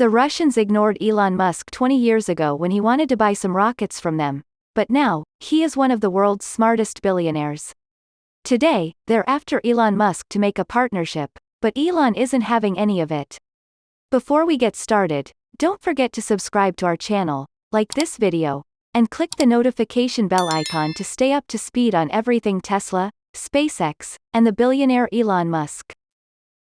The Russians ignored Elon Musk 20 years ago when he wanted to buy some rockets from them, but now, he is one of the world's smartest billionaires. Today, they're after Elon Musk to make a partnership, but Elon isn't having any of it. Before we get started, don't forget to subscribe to our channel, like this video, and click the notification bell icon to stay up to speed on everything Tesla, SpaceX, and the billionaire Elon Musk.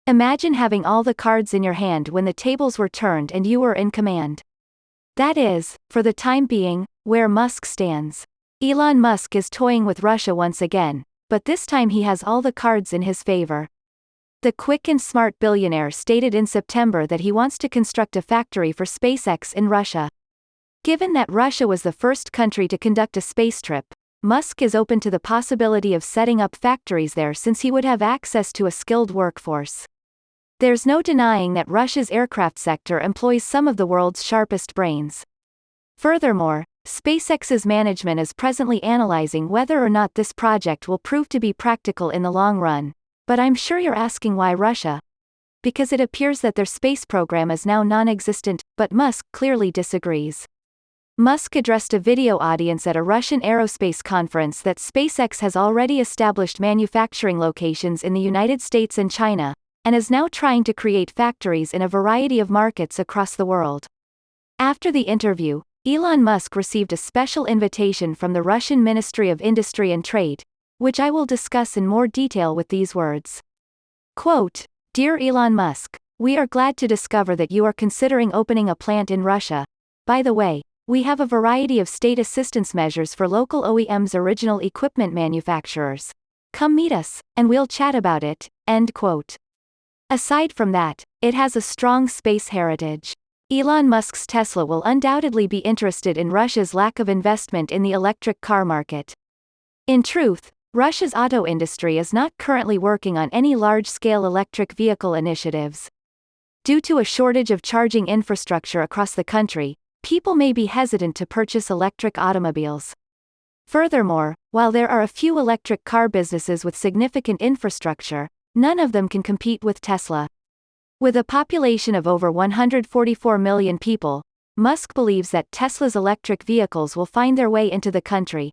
Imagine having all the cards in your hand when the tables were turned and you were in command. That is, for the time being, where Musk stands. Elon Musk is toying with Russia once again, but this time he has all the cards in his favor. The quick and smart billionaire stated in September that he wants to construct a factory for SpaceX in Russia. Given that Russia was the first country to conduct a space trip, Musk is open to the possibility of setting up factories there since he would have access to a skilled workforce. There's no denying that Russia's aircraft sector employs some of the world's sharpest brains. Furthermore, SpaceX's management is presently analyzing whether or not this project will prove to be practical in the long run. But I'm sure you're asking why Russia? Because it appears that their space program is now non-existent, but Musk clearly disagrees. Musk addressed a video audience at a Russian aerospace conference that SpaceX has already established manufacturing locations in the United States and China, and is now trying to create factories in a variety of markets across the world. After the interview, Elon Musk received a special invitation from the Russian Ministry of Industry and Trade, which I will discuss in more detail with these words. Quote, "Dear Elon Musk, we are glad to discover that you are considering opening a plant in Russia. By the way, we have a variety of state assistance measures for local OEMs, original equipment manufacturers. Come meet us, and we'll chat about it." End quote. Aside from that, it has a strong space heritage. Elon Musk's Tesla will undoubtedly be interested in Russia's lack of investment in the electric car market. In truth, Russia's auto industry is not currently working on any large-scale electric vehicle initiatives. Due to a shortage of charging infrastructure across the country, people may be hesitant to purchase electric automobiles. Furthermore, while there are a few electric car businesses with significant infrastructure, none of them can compete with Tesla. With a population of over 144 million people, Musk believes that Tesla's electric vehicles will find their way into the country.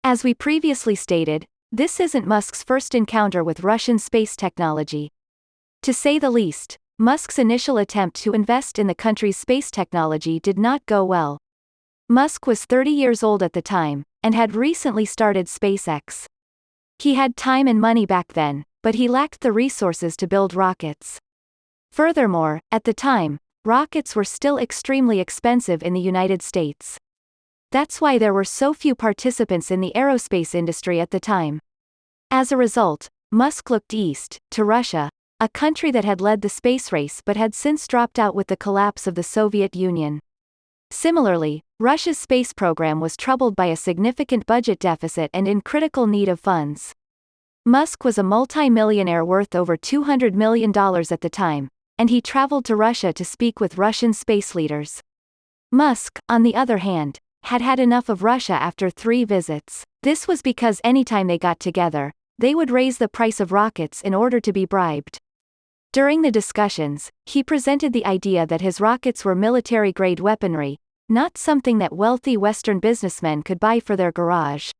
As we previously stated, this isn't Musk's first encounter with Russian space technology. To say the least, Musk's initial attempt to invest in the country's space technology did not go well. Musk was 30 years old at the time, and had recently started SpaceX. He had time and money back then, but he lacked the resources to build rockets. Furthermore, at the time, rockets were still extremely expensive in the United States. That's why there were so few participants in the aerospace industry at the time. As a result, Musk looked east, to Russia, a country that had led the space race but had since dropped out with the collapse of the Soviet Union. Similarly, Russia's space program was troubled by a significant budget deficit and in critical need of funds. Musk was a multi-millionaire worth over $200 million at the time, and he traveled to Russia to speak with Russian space leaders. Musk, on the other hand, had had enough of Russia after 3 visits. This was because anytime they got together, they would raise the price of rockets in order to be bribed. During the discussions, he presented the idea that his rockets were military-grade weaponry, not something that wealthy Western businessmen could buy for their garage.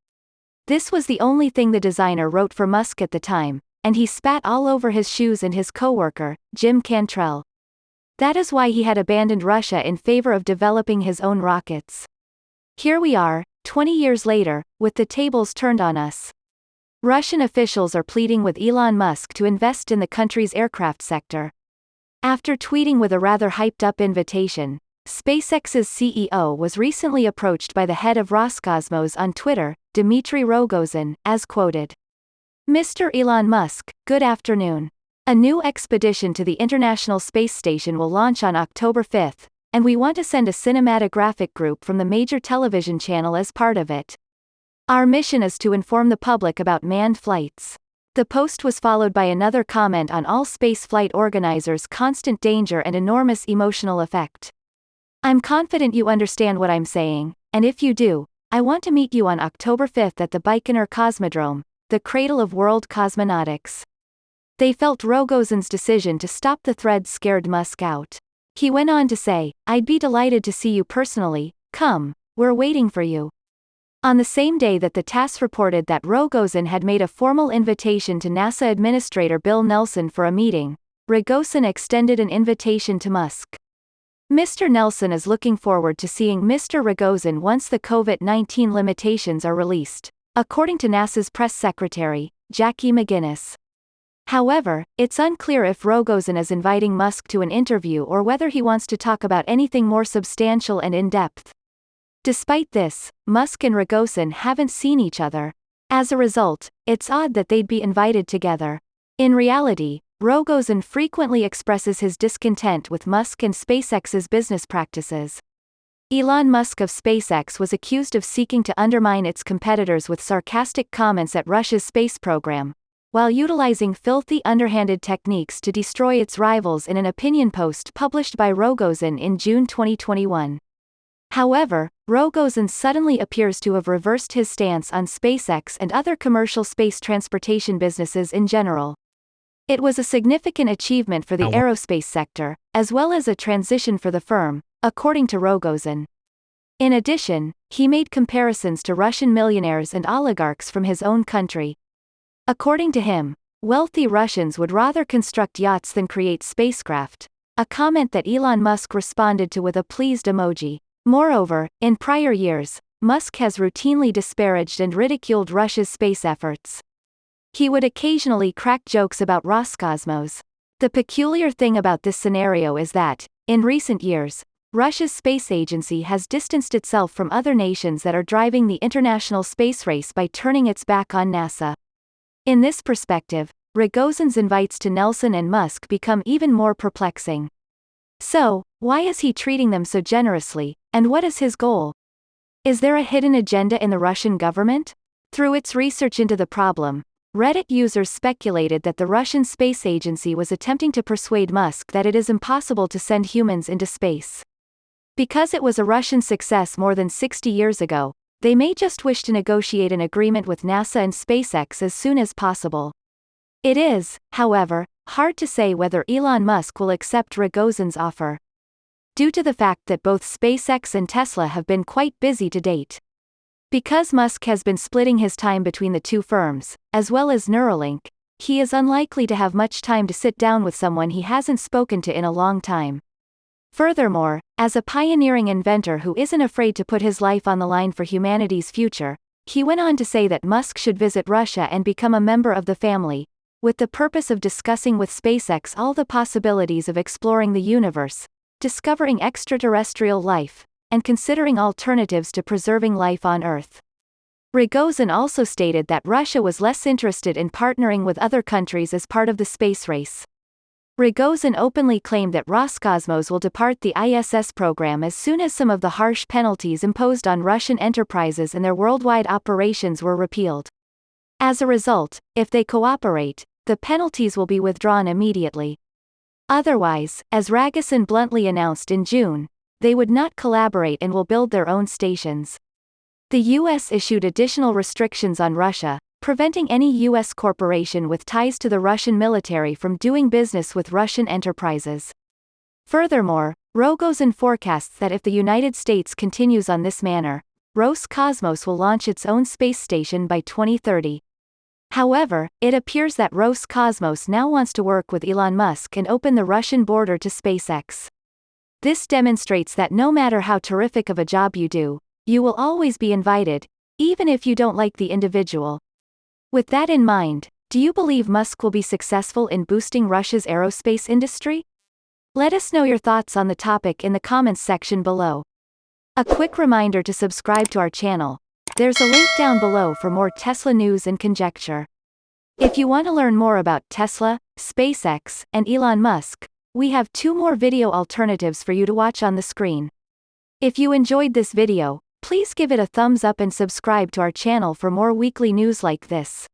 This was the only thing the designer wrote for Musk at the time, and he spat all over his shoes and his co-worker, Jim Cantrell. That is why he had abandoned Russia in favor of developing his own rockets. Here we are, 20 years later, with the tables turned on us. Russian officials are pleading with Elon Musk to invest in the country's aircraft sector. After tweeting with a rather hyped-up invitation, SpaceX's CEO was recently approached by the head of Roscosmos on Twitter, Dmitry Rogozin, as quoted. "Mr. Elon Musk, good afternoon. A new expedition to the International Space Station will launch on October 5th, and we want to send a cinematographic group from the major television channel as part of it. Our mission is to inform the public about manned flights." The post was followed by another comment on all space flight organizers' constant danger and enormous emotional effect. "I'm confident you understand what I'm saying, and if you do, I want to meet you on October 5th at the Baikonur Cosmodrome, the cradle of world cosmonautics." They felt Rogozin's decision to stop the thread scared Musk out. He went on to say, "I'd be delighted to see you personally, come, we're waiting for you." On the same day that the TASS reported that Rogozin had made a formal invitation to NASA Administrator Bill Nelson for a meeting, Rogozin extended an invitation to Musk. Mr. Nelson is looking forward to seeing Mr. Rogozin once the COVID-19 limitations are released, according to NASA's press secretary, Jackie McGinnis. However, it's unclear if Rogozin is inviting Musk to an interview or whether he wants to talk about anything more substantial and in-depth. Despite this, Musk and Rogozin haven't seen each other. As a result, it's odd that they'd be invited together. In reality, Rogozin frequently expresses his discontent with Musk and SpaceX's business practices. Elon Musk of SpaceX was accused of seeking to undermine its competitors with sarcastic comments at Russia's space program, while utilizing filthy underhanded techniques to destroy its rivals in an opinion post published by Rogozin in June 2021. However, Rogozin suddenly appears to have reversed his stance on SpaceX and other commercial space transportation businesses in general. It was a significant achievement for the aerospace sector, as well as a transition for the firm, according to Rogozin. In addition, he made comparisons to Russian millionaires and oligarchs from his own country. According to him, wealthy Russians would rather construct yachts than create spacecraft, a comment that Elon Musk responded to with a pleased emoji. Moreover, in prior years, Musk has routinely disparaged and ridiculed Russia's space efforts. He would occasionally crack jokes about Roscosmos. The peculiar thing about this scenario is that, in recent years, Russia's space agency has distanced itself from other nations that are driving the international space race by turning its back on NASA. In this perspective, Rogozin's invites to Nelson and Musk become even more perplexing. So, why is he treating them so generously, and what is his goal? Is there a hidden agenda in the Russian government? Through its research into the problem, Reddit users speculated that the Russian space agency was attempting to persuade Musk that it is impossible to send humans into space. Because it was a Russian success more than 60 years ago, they may just wish to negotiate an agreement with NASA and SpaceX as soon as possible. It is, however, hard to say whether Elon Musk will accept Rogozin's offer, due to the fact that both SpaceX and Tesla have been quite busy to date. Because Musk has been splitting his time between the two firms, as well as Neuralink, he is unlikely to have much time to sit down with someone he hasn't spoken to in a long time. Furthermore, as a pioneering inventor who isn't afraid to put his life on the line for humanity's future, he went on to say that Musk should visit Russia and become a member of the family, with the purpose of discussing with SpaceX all the possibilities of exploring the universe, discovering extraterrestrial life, and considering alternatives to preserving life on Earth. Rogozin also stated that Russia was less interested in partnering with other countries as part of the space race. Rogozin openly claimed that Roscosmos will depart the ISS program as soon as some of the harsh penalties imposed on Russian enterprises and their worldwide operations were repealed. As a result, if they cooperate, the penalties will be withdrawn immediately. Otherwise, as Rogozin bluntly announced in June, they would not collaborate and will build their own stations. The U.S. issued additional restrictions on Russia, preventing any U.S. corporation with ties to the Russian military from doing business with Russian enterprises. Furthermore, Rogozin forecasts that if the United States continues on this manner, Roscosmos will launch its own space station by 2030. However, it appears that Roscosmos now wants to work with Elon Musk and open the Russian border to SpaceX. This demonstrates that no matter how terrific of a job you do, you will always be invited, even if you don't like the individual. With that in mind, do you believe Musk will be successful in boosting Russia's aerospace industry? Let us know your thoughts on the topic in the comments section below. A quick reminder to subscribe to our channel. There's a link down below for more Tesla news and conjecture. If you want to learn more about Tesla, SpaceX, and Elon Musk, we have 2 more video alternatives for you to watch on the screen. If you enjoyed this video, please give it a thumbs up and subscribe to our channel for more weekly news like this.